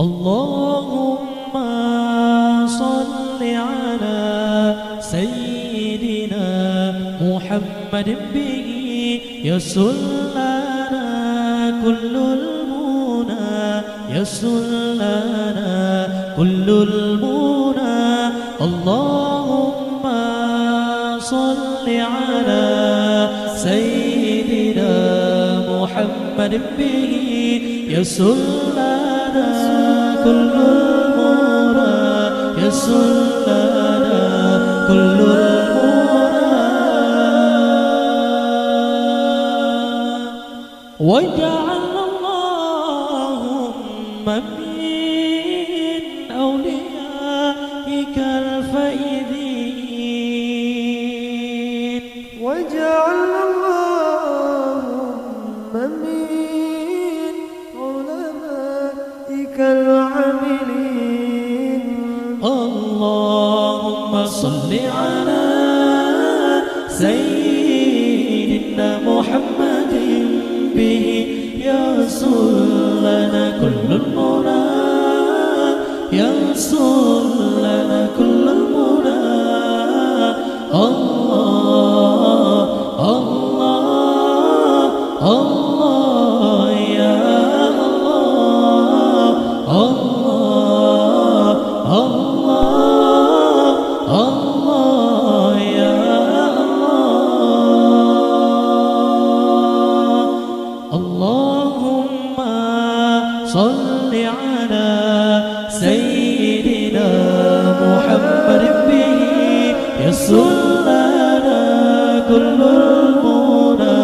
اللهم صل على سيدنا محمد به يسر لنا كل المنى يسر لنا كل المنى اللهم صل على سيدنا محمد به يسر لنا كل المنى يسر لنا كل المنى واجعل اللهم من أوليائك الفائزين واجعل اللهم من علمائك العاملين اللهم صل على سيدنا محمد به يسر لنا كل المنى يسر لنا كل المنى الله الله الله يا الله الله الله الله يا الله اللهم صل على سيدنا محمد به يسر لنا كل المنى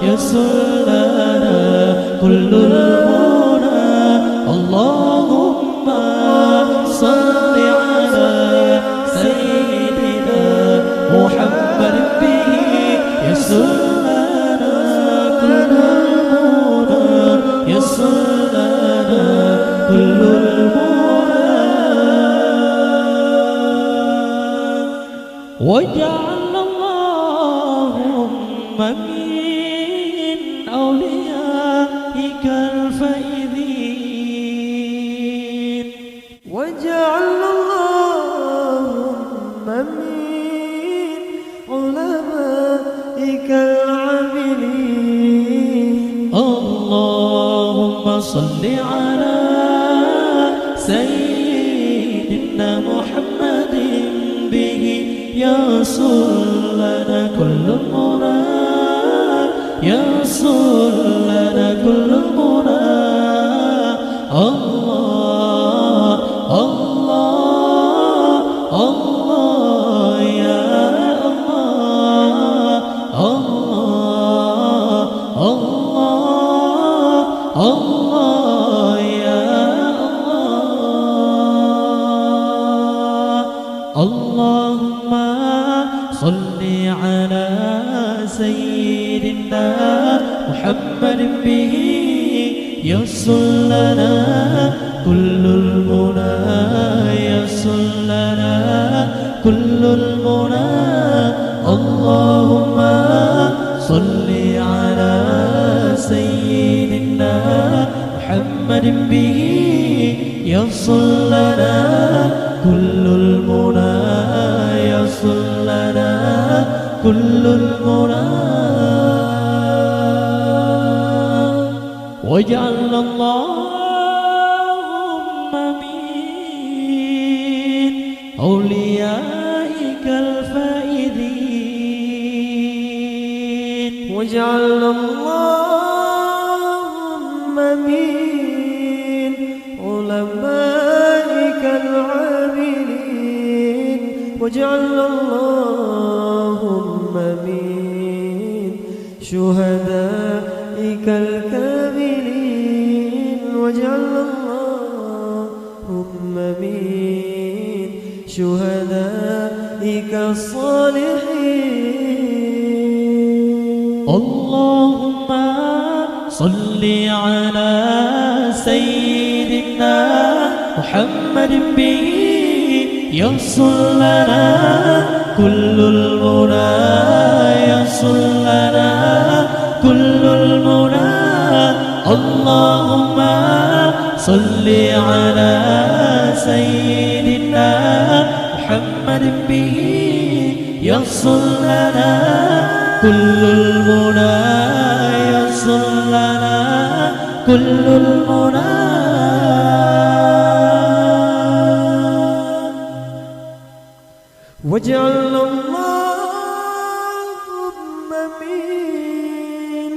يسر لنا كل المنى اللهم صل على سيدنا محمد به يسر لنا كل المنى يسر لنا كل المنى واجعل اللهم من أوليائك الفائزين واجعل اللهم من علمائك العاملين اللهم صل على سيدنا محمد به يسر لنا كل المنى يسر لنا كل المنى الله الله الله يا الله الله الله الله يا الله اللهم صل على سيدنا محمد به يسر لنا كل المنى يسر لنا كل المنى اللهم صل على سيدنا محمد به يسر لنا كل المنى يسر لنا كل المنى واجعل اللهم من أوليائك الفائزين واجعل اللهم من علمائك العاملين واجعل اللهم من شهدائك الكاملين واجعل اللهم من شهدائك الصالحين اللهم صل على سيدنا محمد به يسر لنا كل المنى يسر لنا كل المنى اللهم صل على سيدنا محمد به يصل لنا كل المنى يصل لنا كل المنى واجعل اللهم من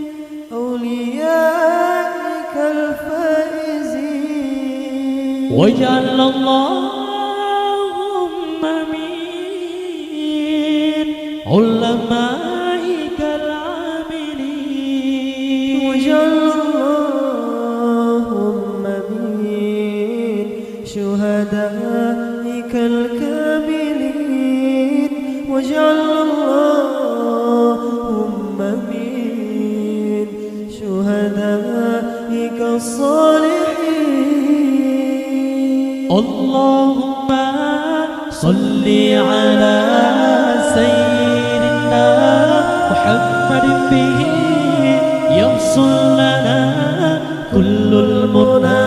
أوليائك الفائزين واجعل اللهم من علمائك العاملين واجعل اللهم من شهدائك الكاملين واجعل اللهم من شهدائك الصالحين اللهم صل على سيدنا محمد به يصل لنا كل المنى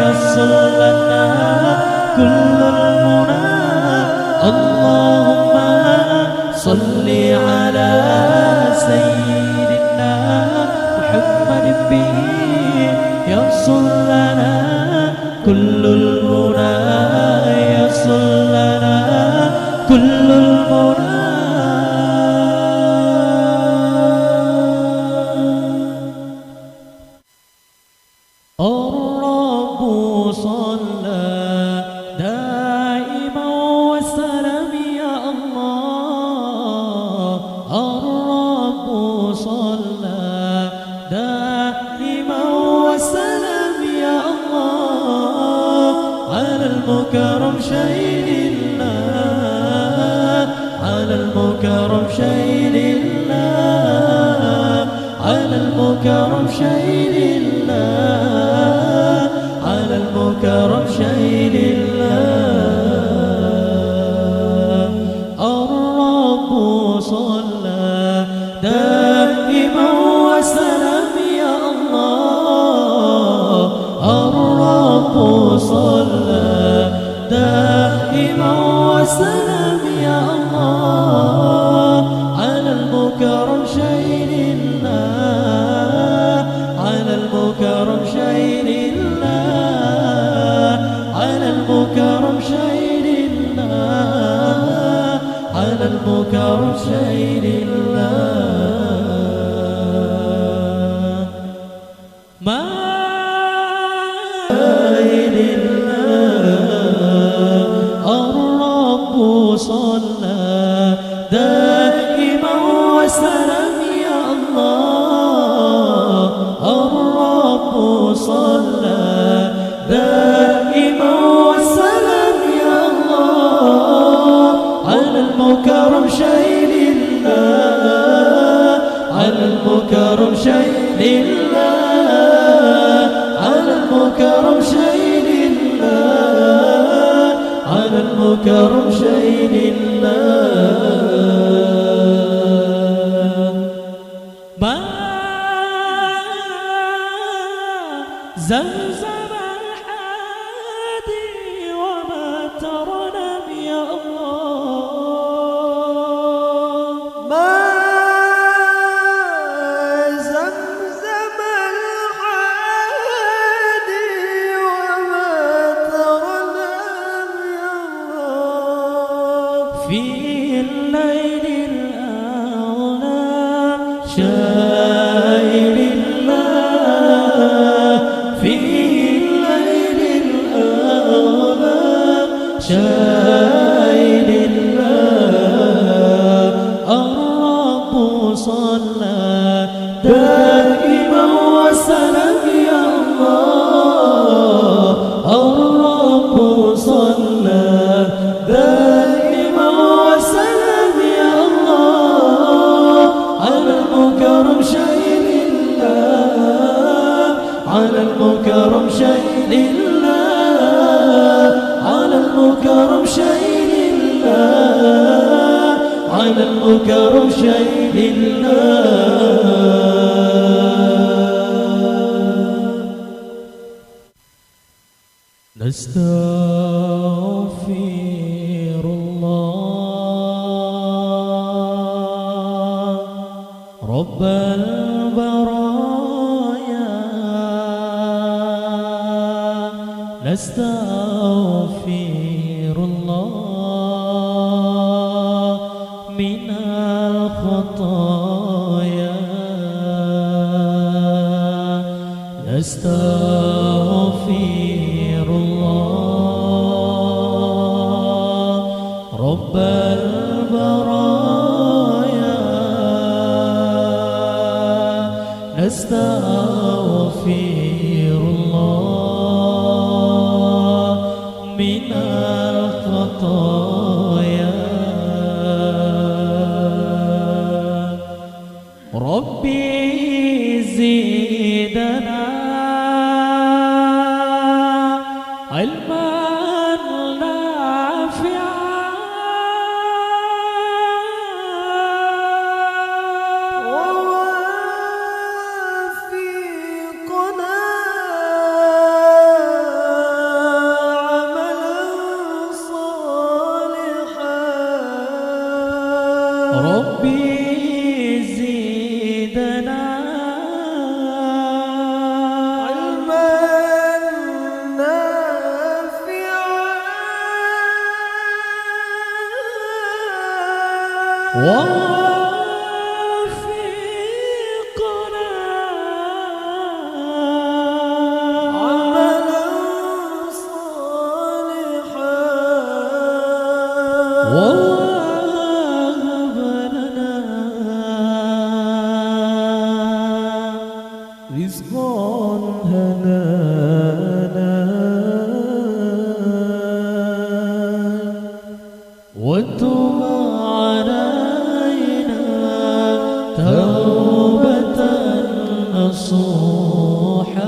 يصل لنا كل المنى اللهم صل على سيدنا محمد به يصل لنا كل المنى يصل لنا كل المنى الرب صلى دائما وسلم يا الله الرب صلى دائما وسلم يا الله على المكرم شيء الله على المكرم شيء الله على المكرم شيء الله على المكرم شيء الله الرب صلى دائما وسلم يا الله الرب صلى دائما وسلم يا الله على المكرم شيء الله على المكرم شيء الله على المكرم شيء الله على المكرم شيء الله ما الرب صلى دائما وسلم يا الله الرب صلى دائما وسلم يا الله على المكرم شيء الله على المكرم شيء الله على المكرم شيء الله على المكرم شيء الله ما زمزم الحادي وما ترنم يا الله ما زمزم الحادي وما ترنم يا الله في الليل الأعلى شاهد الله في الليل الأعلى شاهد الله الرب صلى دائما وسلم يا الله الرب صلى دائما وسلم يا الله على المكرم شيء الله على المكرم شيء الله على المكرم شيء الله على المكرم شيء الله نستغفر الله رب البرايا نستغفر الله من الخطايا نستغفر الله رب البرايا نستغفر الله من الخطايا ربي زدنا علما نافعا ووفقنا عملا صالحا ربي زدنا علما نافعا ووفقنا عملا صالحا وهب لنا رزقا هنانا وتب علينا توبة نصوحا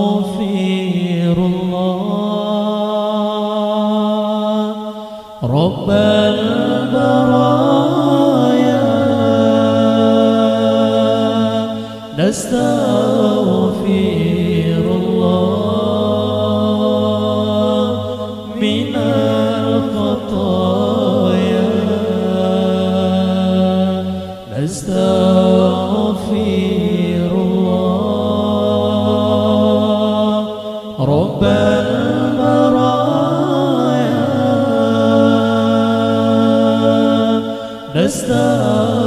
نستغفر الله رب البرايا نستغفر الله من الخطايا نستغفر الله رب البرايا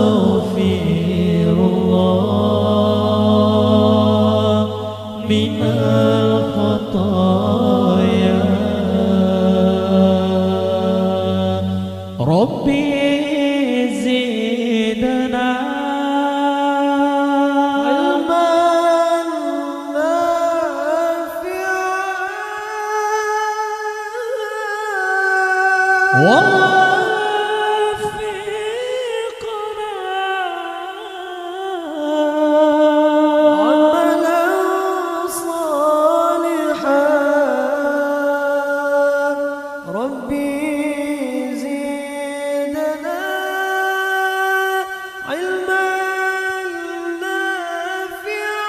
نستغفر الله من الخطايا ربي زدنا علما نافعا ووفقنا عملا صالحا ربي زدنا علما نافعا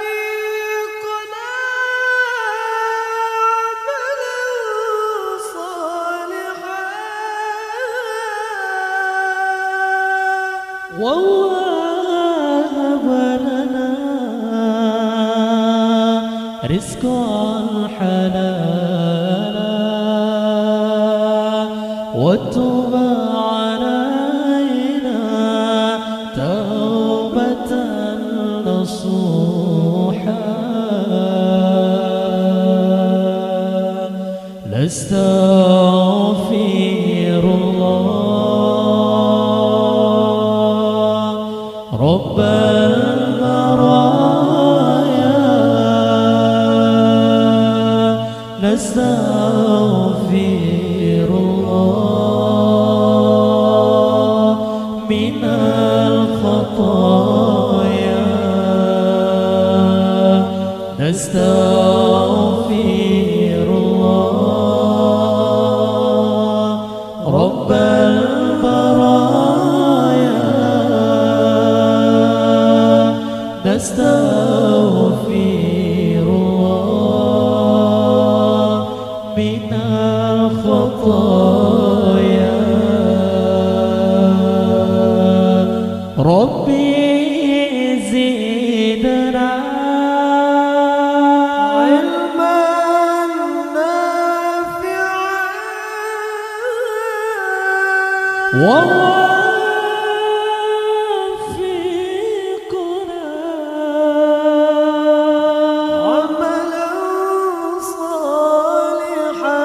ووفقنا عملا صالحا ووهب لنا رزقا حلالا وتب علينا توبة نصوحا نستغفر الله رب البرايا نستغفر الله من الخطايا نستغفر الله رب البرايا الخطايا ربي زدنا علما نافعا ووفقنا عملا صالحا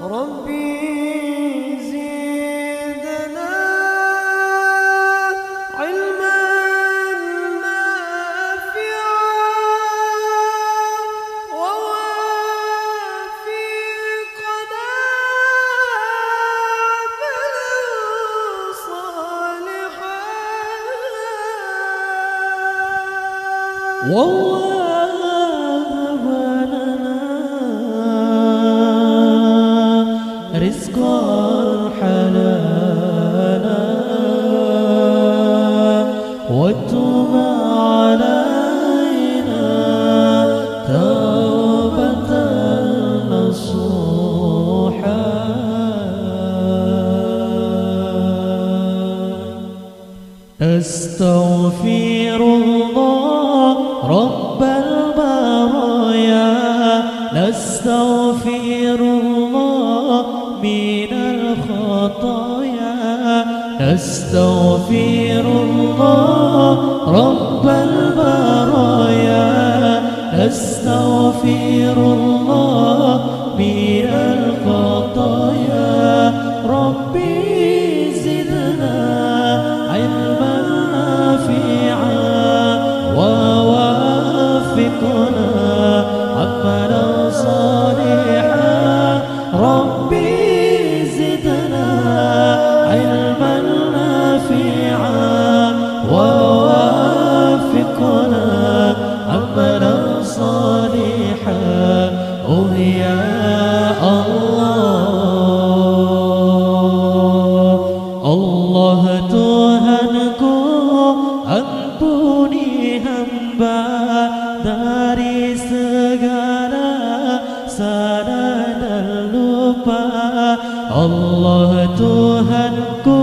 ربي زدنا علما نافعا ووفقنا عملا صالحا ووهب لنا رزقا حلالا وتب علينا توبة نصوحا أستغفر الله رب البرايا نستغفر الله من الخطايا نستغفر الله رب البرايا نستغفر الله من الخطايا ربي زدنا علما نافعا ووفقنا عملا صالحا ربي زدنا علما نافعا ووفقنا عملا صالحا يا Allah Allah Tuhanku ampuni hamba dari segala salah dan lupa Allah Tuhanku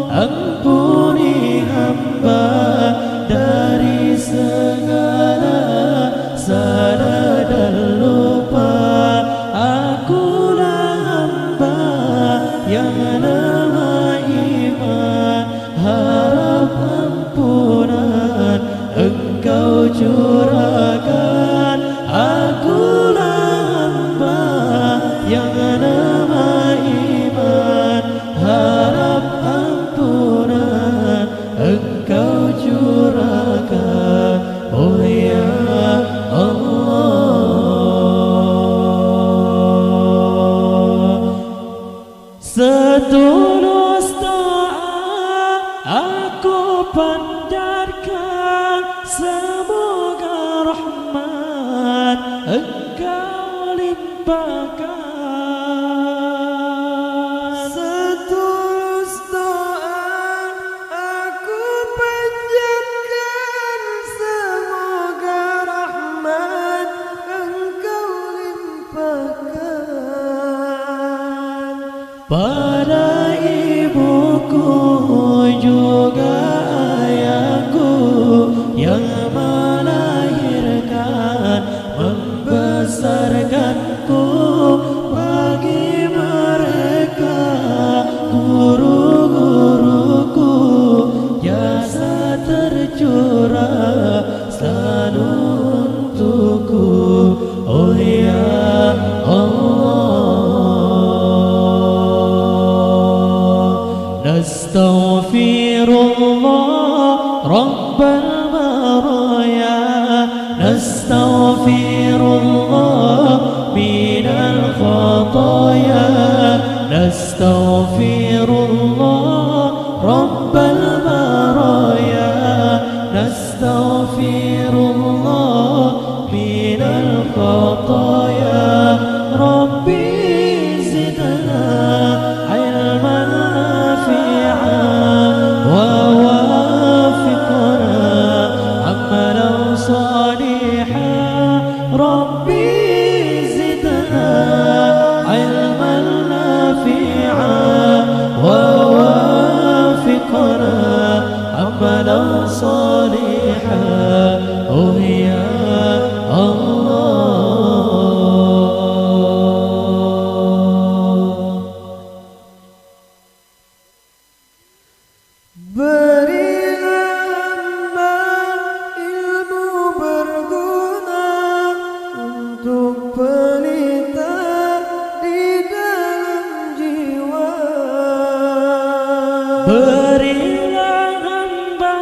ampuni hamba dari segala salah dan lupa akulah hamba yang lemah iman harap ampunan Engkau curahkan akulah hamba yang lemah iman harap ampunan Engkau curahkan oh ya Allah setulus doa aku panjatkan semoga rahmat Engkau limpahkan setulus doa aku panjatkan semoga rahmat Engkau limpahkan pada ibuku juga ayahku yang melahirkan membesarkanku bagi mereka guru-guruku jasa tercurah selalu untukku oh ya Allah nastaghfirullah rabbal baraya nastaghfirullah minal khataya nastaghfirullah rabbal baraya nastaghfirullah minal khataya rabbi zidna ilman nafi'an wa wafiqna amalan salihan rabbi zidna Berilah hamba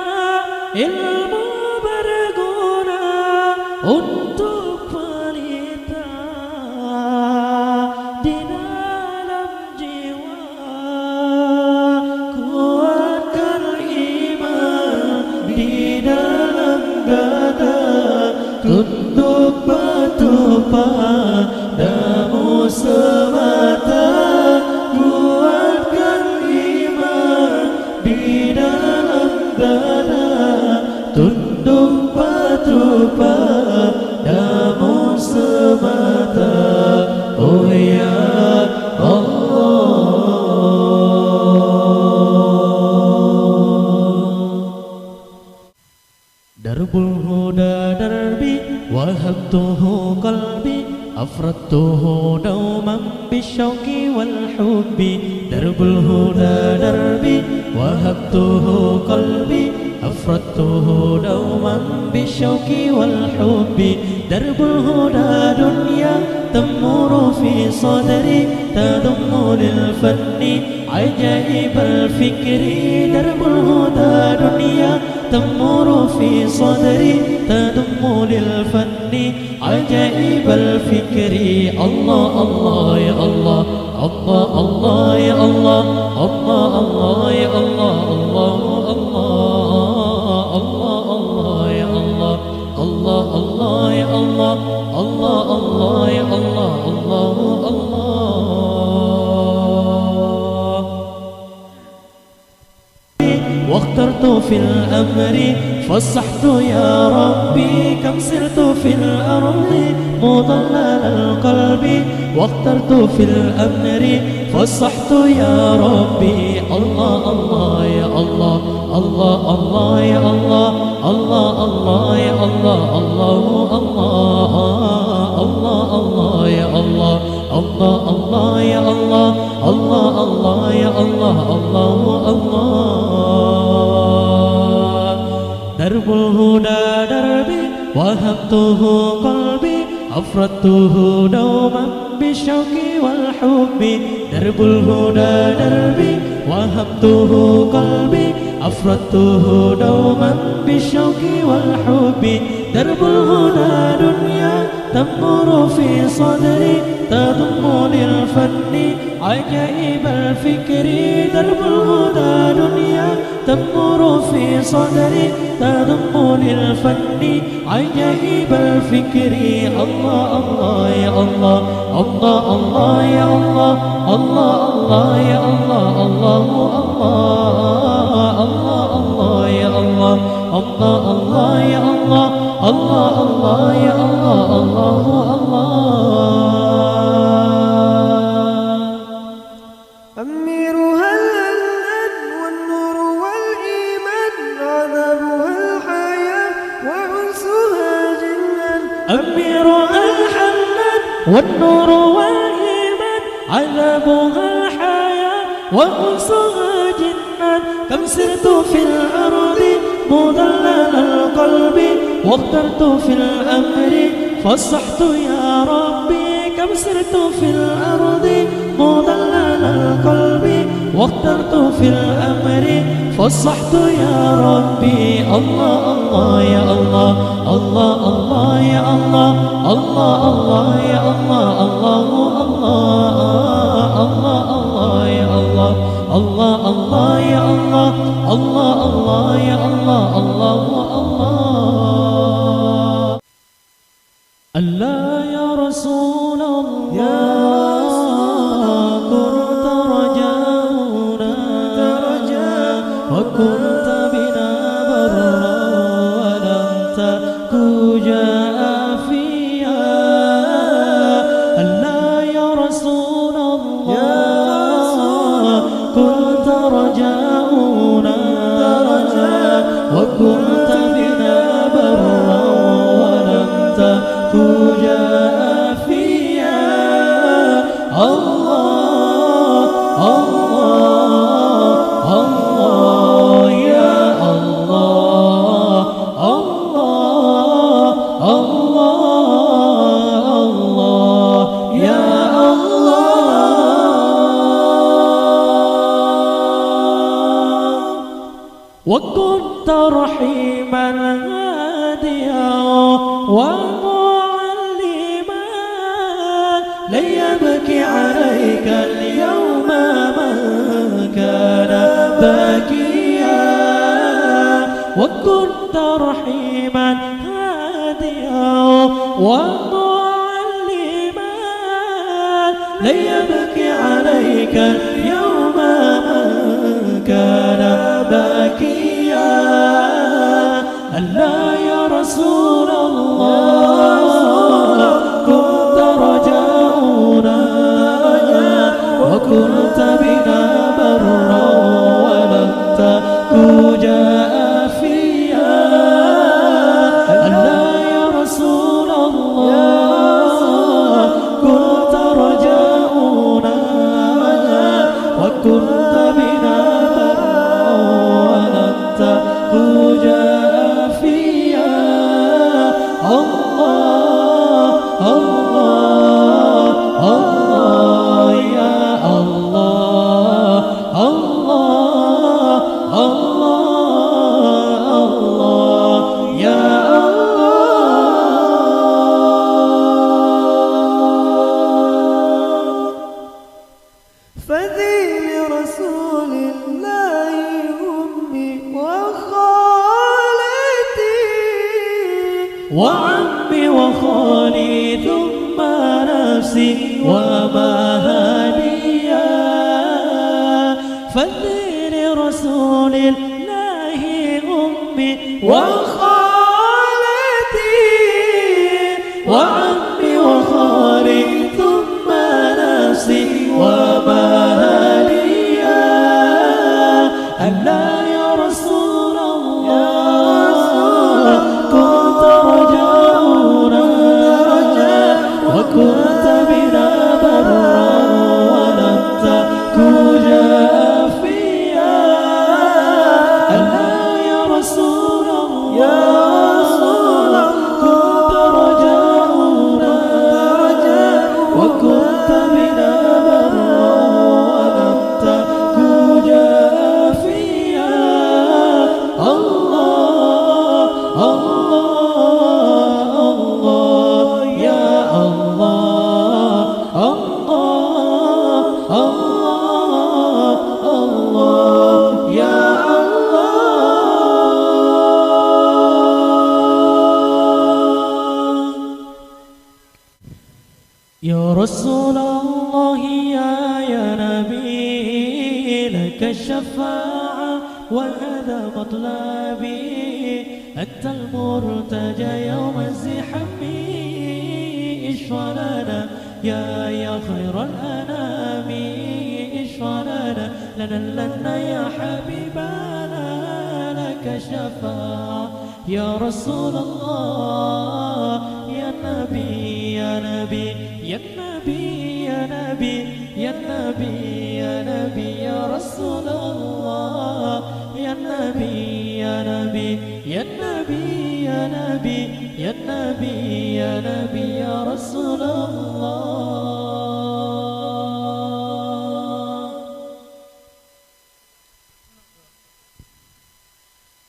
ilmu berguna untuk pelita di dalam jiwa. Kuatkan iman di dalam dada, tunduk patuh padamu semata. Kuatkan iman di dalam dada, tunduk patuh padamu semata. Oh ya Allah. Darbul huda darbi wahabtuhu qalbi afradtuhu dauman bisyauqi wal hubbi. Darbul huda darbi wahabtuhu qalbi afradtuhu dauman bisyauqi wal hubbi. Darbul huda dunya tamuru fi sadri tadummu lil fanni ajaib al fikri. Darbul huda dunya tamuru fi sadri tadummu lil fanni ajaib al fikri. Allah Allah ya Allah, Allah Allah ya Allah, Allah Allah ya Allah, Allah Allah, Allah Allah ya Allah, Allah Allah ya Allah, Allah Allah ya Allah, Allah Allah. واخترت في الأمر فصحت يا ربي كم سرت في الأرض مضلل القلب. واخترت في الأمر فصحت يا ربي. الله الله يا الله، الله الله يا الله، الله الله يا الله، الله الله، الله الله يا الله، الله الله يا الله، الله الله يا الله، الله الله. درب الهدى دربي وهبته قلبي أفردته دوما بالشوق والحب. درب الهدى دربي وهبته قلبي أفردته دوما بالشوق والحب. درب الهدى دنيا تمر في صدري تضم للفن عجائب الفكر. درب الهدى دنيا تمر في صدري تضم للفن عجائب الفكر. الله الله يا الله، الله الله يا الله، الله الله يا الله، الله الله، الله الله يا الله، الله الله يا الله، الله الله يا الله، الله الله. أميرها الأمن والنور والإيمان عذابها الحياة وأنسها جنان. أميرها الحنان والنور والإيمان عذابها الحياة وأنسها جنان. كم سرت في الأرض مضلل القلب واخترت في الأمر فصحت يا ربي. كم سرت في الأرض مضلل القلب واخترت في الأمر فصحت يا ربي. الله الله يا الله، الله الله يا الله، الله الله يا الله، الله الله، الله الله يا الله، الله الله يا الله، الله الله يا الله، الله الله. ألا يا رسول الله كنت رجاؤنا وكنت بنا برا ولم تك جافيا. ألا يا رسول الله كنت رجاؤنا وكنت بنا برا ولم تك جافيا. الله الله الله يا الله، الله الله الله يا الله. وكنت رحيما هاديا ومعلما لن يبكي عليك اليوم من كان باكيا وكنت رحيما هاديا ومعلما لن يبكي عليك اليوم من كان باكيا ألا يا رسول الله كنت رجاؤنا وكنت بنا برا ولم تكن جافيا ألا يا رسول الله كنت رجاؤنا وكنت بنا برا ولم تكن جافيا الله الله الله يا الله الله الله الله يا الله فذي لرسول الله أمي وخالتي وعمي وخالي ثم نفسي ومهديا فذي لرسول الله أمي وخالتي وعمي وخالي ثم نفسي ومهديا ألا يا رسول الله كنت رجاؤنا وكنت بنا برا ولم تكن جافيا ألا يا رسول الله كنت رجاؤنا وكنت بنا برا ولم تكن جافيا الله الله الله يا الله الله الله الله يا الله يا رسول الله يا نبي لك الشفاعة وهذا مطلبي أنت المرتجى يوم الزحام اشفع لنا يا خير الأنام اشفع لنا يا حبيبنا لك الشفاعة يا رسول الله يا نبي يا نبي يا نبي يا نبي يا نبي يا نبي يا رسول الله يا نبي يا نبي يا نبي يا نبي يا نبي يا نبي يا رسول الله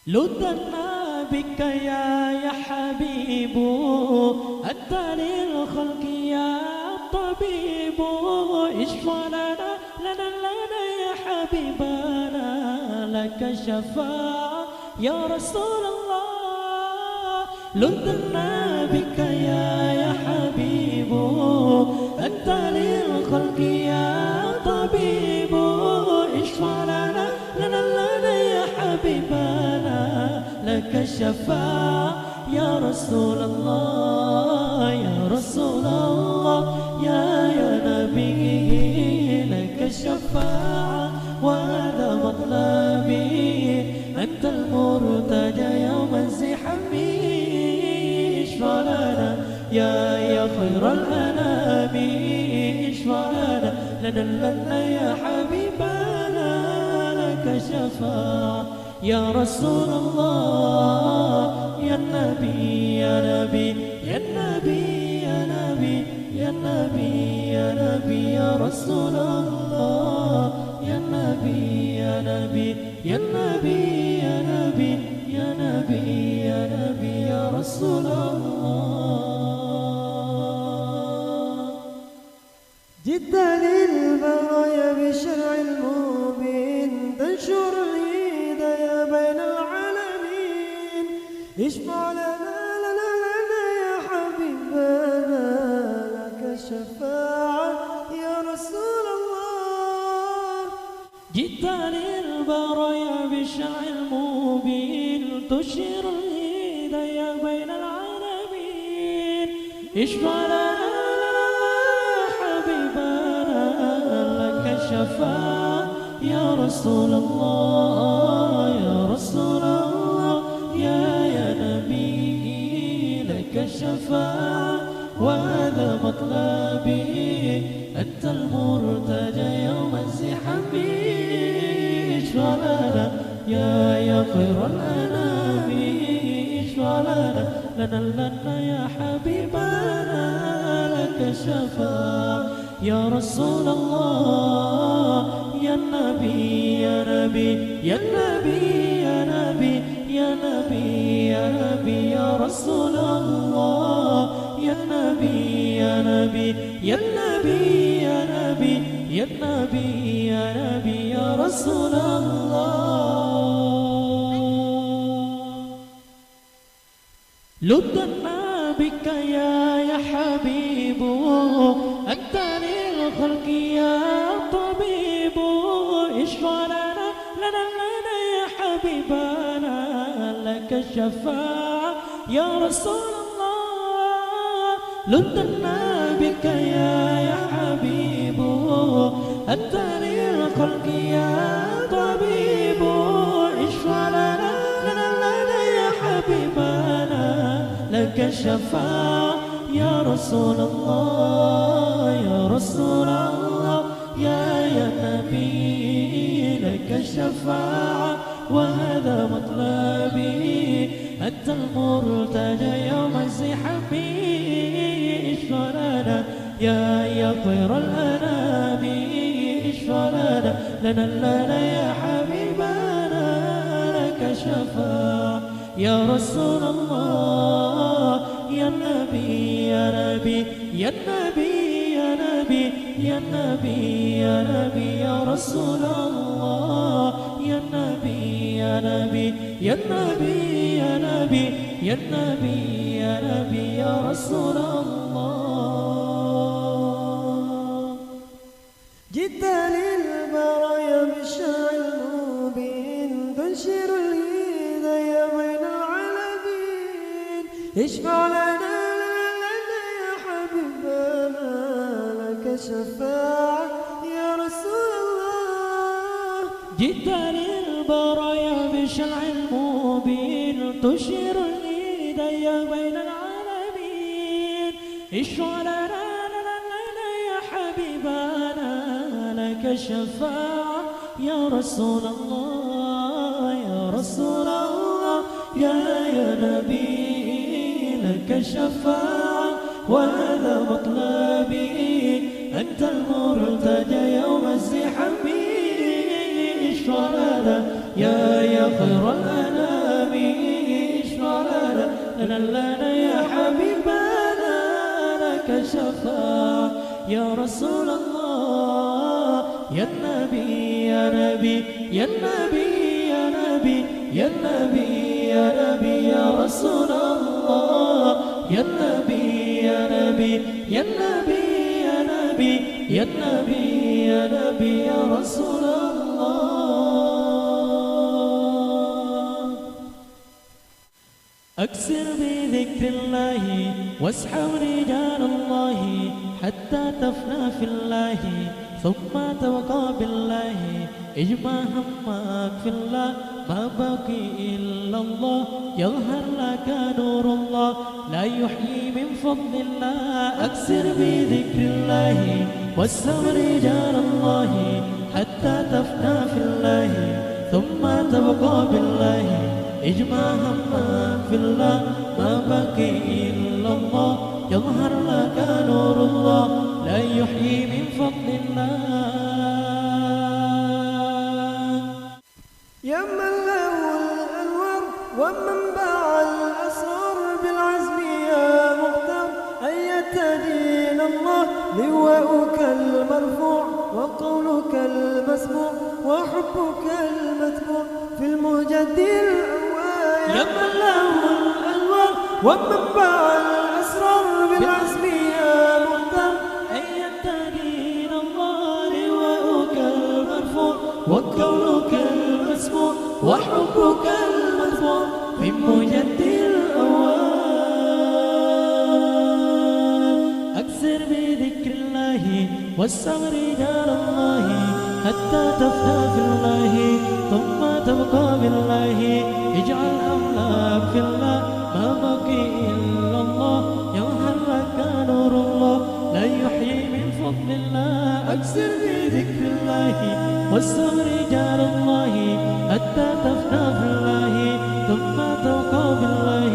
لدنا بك يا حبيب أنت للخلق يا طبيب اشفع لنا يا حبيبنا لك الشفاعة يا رسول الله لدنا بك يا حبيب أنت للخلق يا طبيب اشفع لنا يا حبيبنا لك الشفاعة يا رسول الله يا رسول الله يا نبي لك الشفاعة وهذا مطلبي أنت المرتجى يوم الزحام اشفع لنا يا خير الأنام اشفع لنا يا حبيبنا لك الشفاعة يا رسول الله يا نبي يا نبي يا نبي يا نبي يا نبي يا نبي يا رسول الله يا نبي يا نبي يا نبي يا نبي نبي يا نبي يا رسول الله. جئت للبرايا بشرع المبين تنشر الهدايا بين العالمين. اشفع لنا يا حبيبنا لك الشفاعة يا رسول الله. جئت للبرايا بالشرع المبين تشير الهدايا بين العالمين. اشفع لنا الشفاعة يا رسول الله يا رسول الله يا نبي لك الشفاعة وهذا مطلبي أنت المرتجى يوم الزحام. اشفع لنا يا خير الأنام اشفع لنا يا حبيبنا لك الشفاعة يا رسول الله يا نبي يا نبي يا نبي يا نبي يا نبي يا نبي يا رسول الله يا نبي يا نبي يا نبي يا نبي يا نبي يا نبي يا رسول الله. لدنا بك يا حبيب أنت للخلق يا طبيب. اشفع لنا يا حبيبنا لك الشفاعة يا رسول الله. لدنا بك يا حبيب أنت للخلق يا طبيب. اشفع لنا يا حبيبنا لك الشفاعة يا رسول الله يا رسول الله يا نبي لك الشفاعة وهذا مطلبي أنت المرتجى يوم الزحام. اشفع لنا يا خير الأنام اشفع لنا يا حبيبنا لك الشفاعة يا رسول الله يا نبي يا نبي يا نبي يا نبي يا نبي يا نبي يا رسول الله يا نبي يا نبي يا نبي يا نبي يا نبي يا نبي يا رسول الله. جئت للبرايا بالشرع المبين تنشر الهدايا بين العالمين. اشفع لنا يا حبيبنا لك الشفاعة يا رسول الله. جئت للبرايا بالشرع المبين تشير الهدايا بين العالمين. اشفع لنا يا حبيبنا لك الشفاعة يا رسول الله يا رسول الله يا نبي لك الشفاعة وهذا مطلبي أنت المرتجى يوم الزحام. اشفع لنا يا خير الأنام اشفع لنا يا حبيبنا لك الشفاعة يا رسول الله يا نبي يا نبي يا نبي يا نبي يا نبي يا نبي يا رسول الله يا نبي يا نبي يا نبي يا نبي يا نبي يا نبي يا رسول الله. أكثر بذكر الله واسحب رجال الله حتى تفنى في الله ثم تبقى بالله. اجمع همك في الله ما بقي إلا الله يظهر لك نور الله لا يحيي من فضل الله. أكثر بذكر الله واسحب رجال الله حتى تفنى في الله ثم تبقى بالله. اجمع همك في الله ما بقي إلا الله يظهر لك نور الله لا يحيي من فضل الله. يا من له الأنوار ومن وقولك المسموع وحبك المتبوع في المجد الأول يا من له الأنوار ومنبع الأسرار بالعزم يا مختار أينت دين الله لواءك المرفوع وكونك المسموع وحبك المتبوع في مجد الأول أكثر بذكر الله والصبر دار الله حتى تفنى في الله ثم تبقى بالله اجعل أملاك في الله ما بقي إلا الله يظهر لك نور الله لا يحيي من فضل الله أكثر بذكر الله والصبر دار الله حتى تفنى في الله ثم تبقى بالله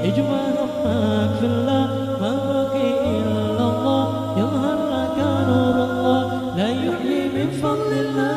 اجمع همك في الله ما بقي إلا الله يظهر لك نور الله لا يحيي من فضل الله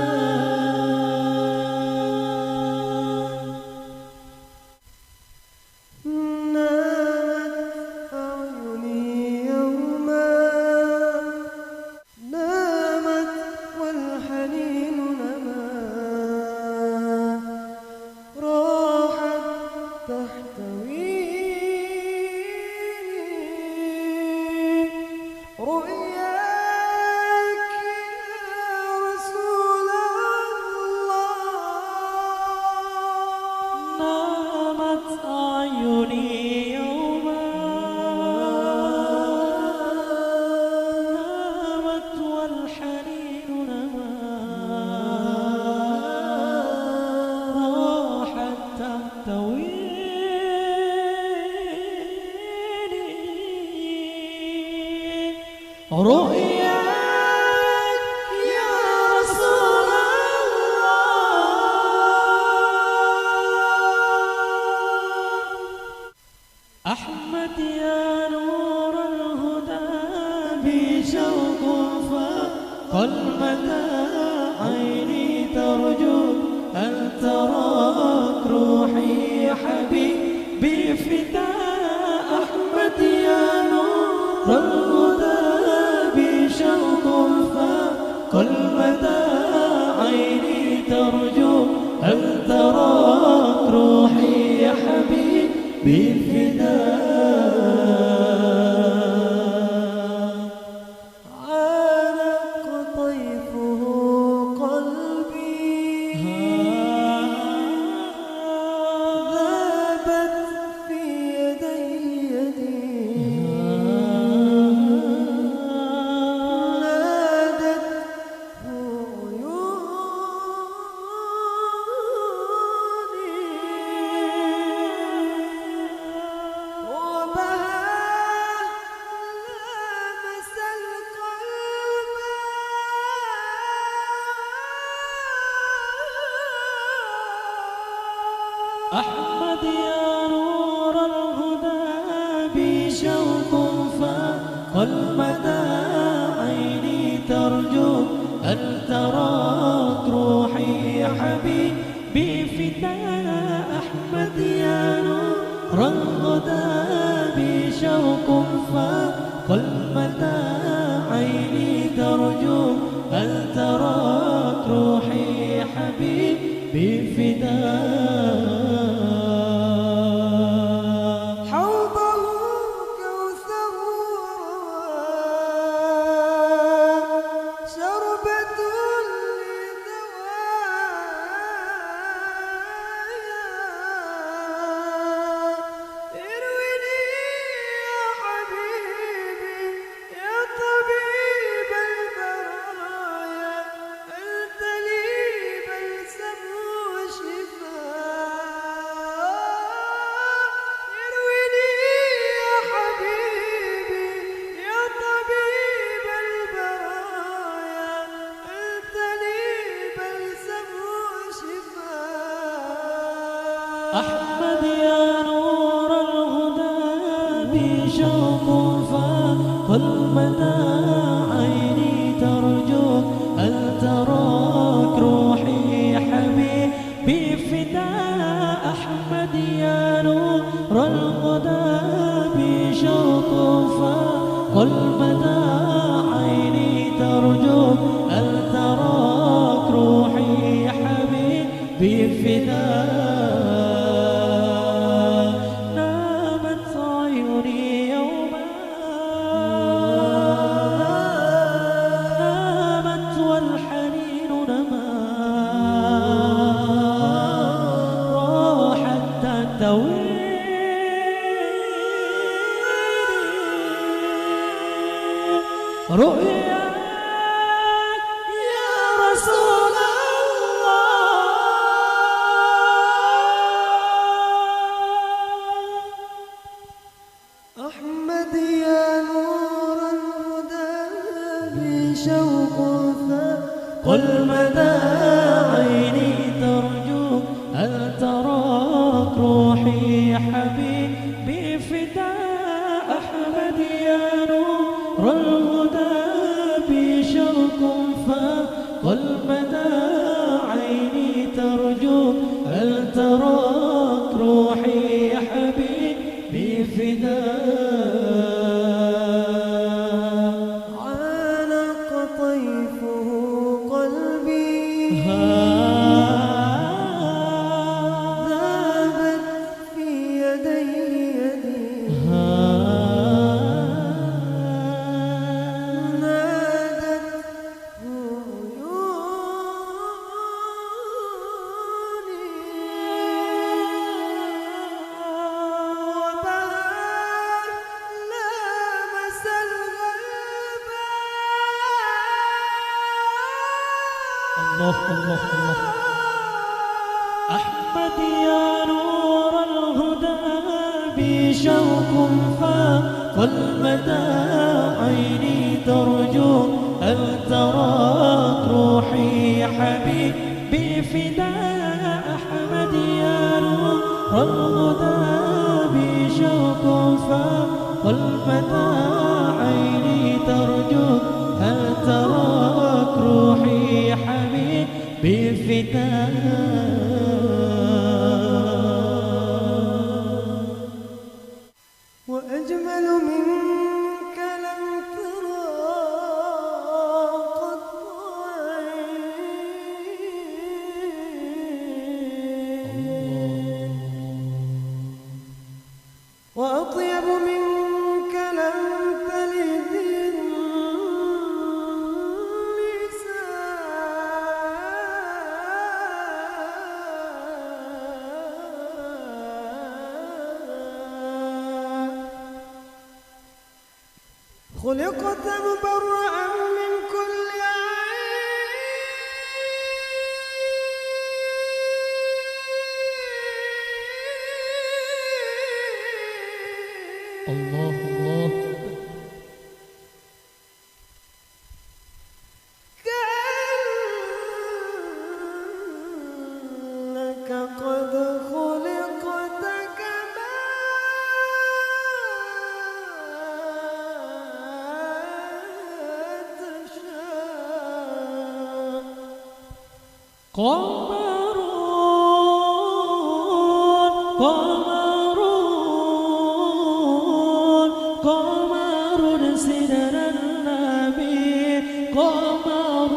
رؤياك يا رسول الله أحمد يا نور الهدى بشوق فاق المدى عيني ترجو أن تراك روحي حبيبي فداء أحمد يا نور الهدى بشوق فاق المدى عيني ترجو أن تراك روحي يا حبيبي فداء عانق طيفه قلبي ذابت في يدي أحمد يا نور الهدى بشوق فاق المدى عيني ترجو أن تراك روحي يا حبيبي فداء أحمد يا نور الهدى بشوق فاق المدى عيني ترجو أن تراك روحي يا حبيبي فداء أحمد يا نور الهدى بشوق فاق المدى عيني ترجو أن تراك روحي يا حبيبي فداء أحمد يا نور الهدى بشوق فاق المدى عيني ترجو أن رؤياك يا رسول أحمد يا نور الهدى بشوق قل مدى عيني ترجوك هل تراك روحي يا حبيبي فداء أحمد يا نور الهدى بشوق قل مدى عيني ترجوك هل تراك روحي يا حبيبي فداء عانق طيفه قلبي ذابت في يدي نادته عيوني وبهار لامس الغلب الله الله الله أحمد يا نور الهدى بشوق فقل مدى عيني ترجو هل تراك روحي يا حبيبي فداء أحمد يا نور الهدى بشوق فقل مدى عيني ترجو هل تراك روحي يا حبيبي فداء وأجمل منك لم ترى قط عين وأطيب منك لم تلد النساء خلقت مبرأ من كل عيب الله الله كأنك قد خلقت كما تشاء قمر سدر النبي قمر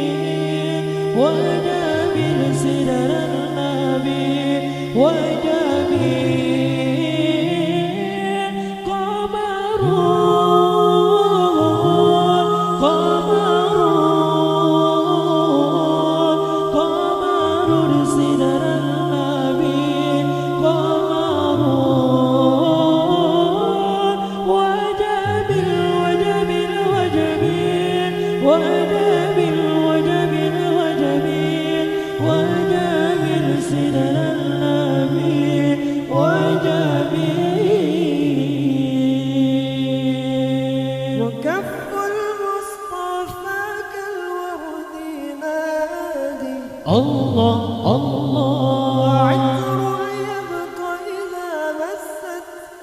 وجميل وجميل سدر النبي وجميل قمر سدر النبي قمر وجميل وجميل سدر النبي وجميل وكف المصطفى كالورد نادي الله الله عطر يبقى إذا مست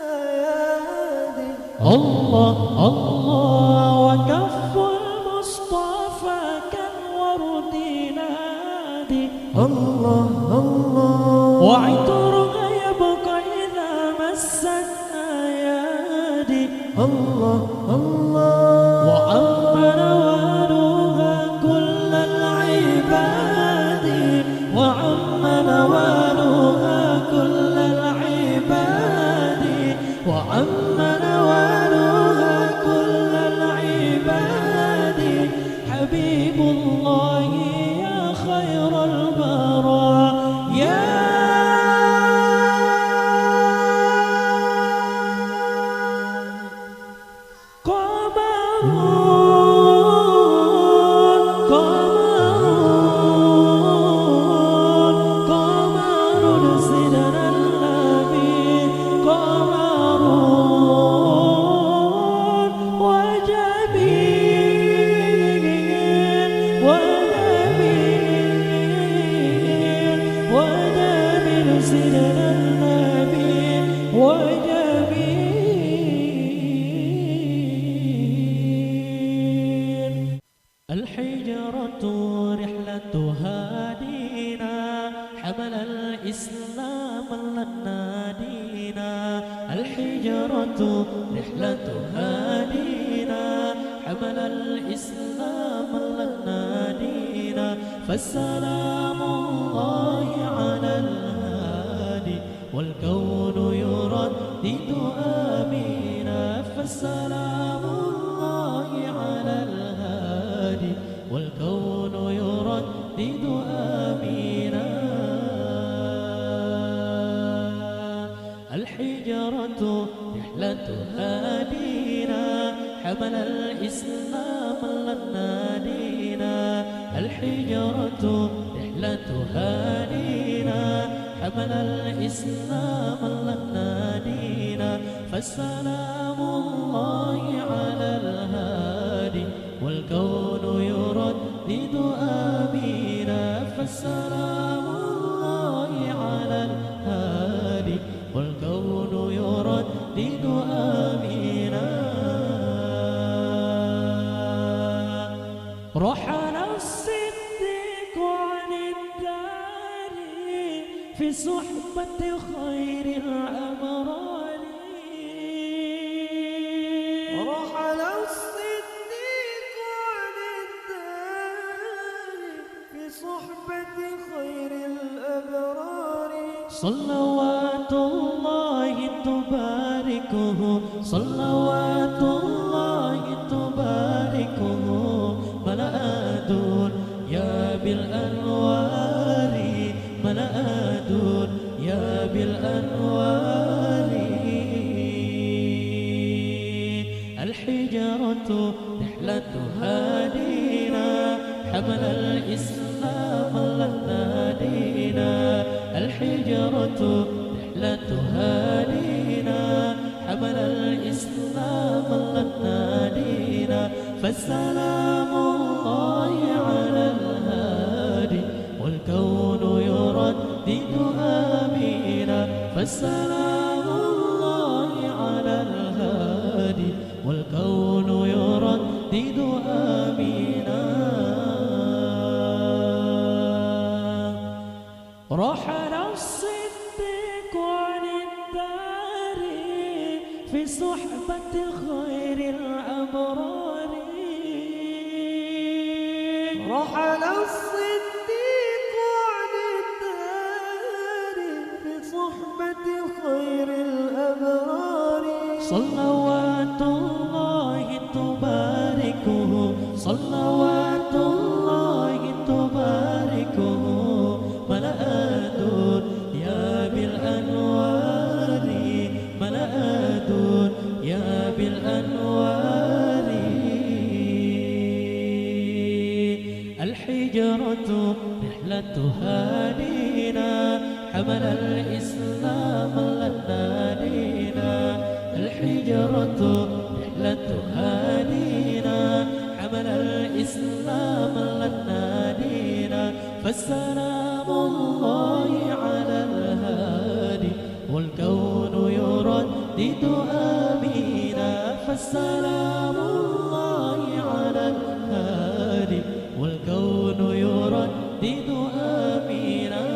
أيادي الله الله وكف المصطفى كالورد نادي الله الله وعطرها يبقى إذا مست أيادي الله الله وعم نوالها كل العباد وعم نوالها كل العباد وعم نوالها كل من لن نادينا الحجرة رحلة هادينا حمل الإسلام من لن نادينا فالسلام الله على الهادي والكون يردد آمينا فالسلام الله على الهادي والكون يردد آمينا الحجرة رحلة هادينا حمل الإسلام لن نادينا الحجرة رحلة هادينا حمل الإسلام لن نادينا فالسلام الله على الهادي والكون يردد آمينا فالسلام الله على الهادي والكون يردد آمينا رحل الصديق عن الدار في صحبة خير الأبرار رحل الصديق عن الدار في صحبة خير الأبرار صلوات الله تباركه صلوات الله تباركه ملأ الدنيا بالأنوار ملأ الدنيا بالأنوار الحجرة رحلة هادينا حمل الإسلام لن نادينا الحجرة رحلة هادينا حمل الإسلام لن نادينا فالسلام الله على الهادي والكون يردد آمينا فالسلام الله على الهادي والكون يردد آمينا رحل الصديق عن الدار في صحبة خير الأبرار رحل الصديق عن الدار في صحبة خير الأبرار صلوات الله تباركه صلوات الله تباركه ملأ الدنيا بالأنوار ملأ الدنيا بالأنوار الحجرة رحلة هادينا حمل الإسلام لن نادينا الحجرة رحلة هادينا حمل الإسلام لن نادينا فالسلام الله على الهادي والكون يردد آمينا فالسلام الله على الهادي والكون يردد آمينا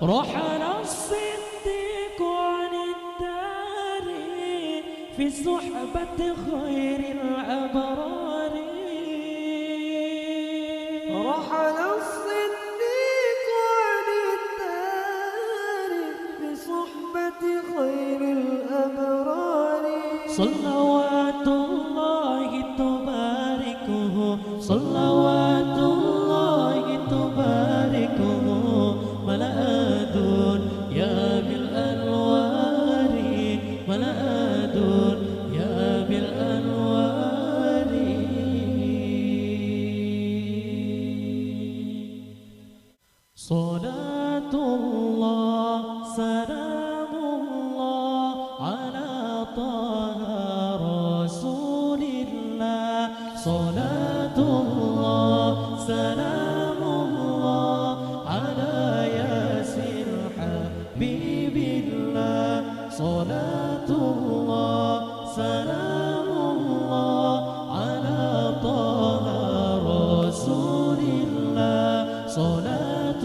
رحل الصديق عن الدار في صحبة خير الأبرار رحل الصديق عن الدار في صحبة خير الأبرار صلوات الله تباركه صلوات الله تباركه ملأ الدنيا بالأنوار ملأ الدنيا بالأنوار صلاة الله سلام الله على طه رسول الله صلاة الله سلام الله على ياسر حبيب الله صلاة الله سلام الله على طه رسول الله صلاة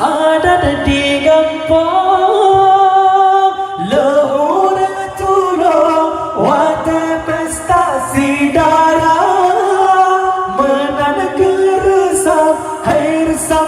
ada di kampung. Lehura turun wate pesta sidara, menanda keresam hai resam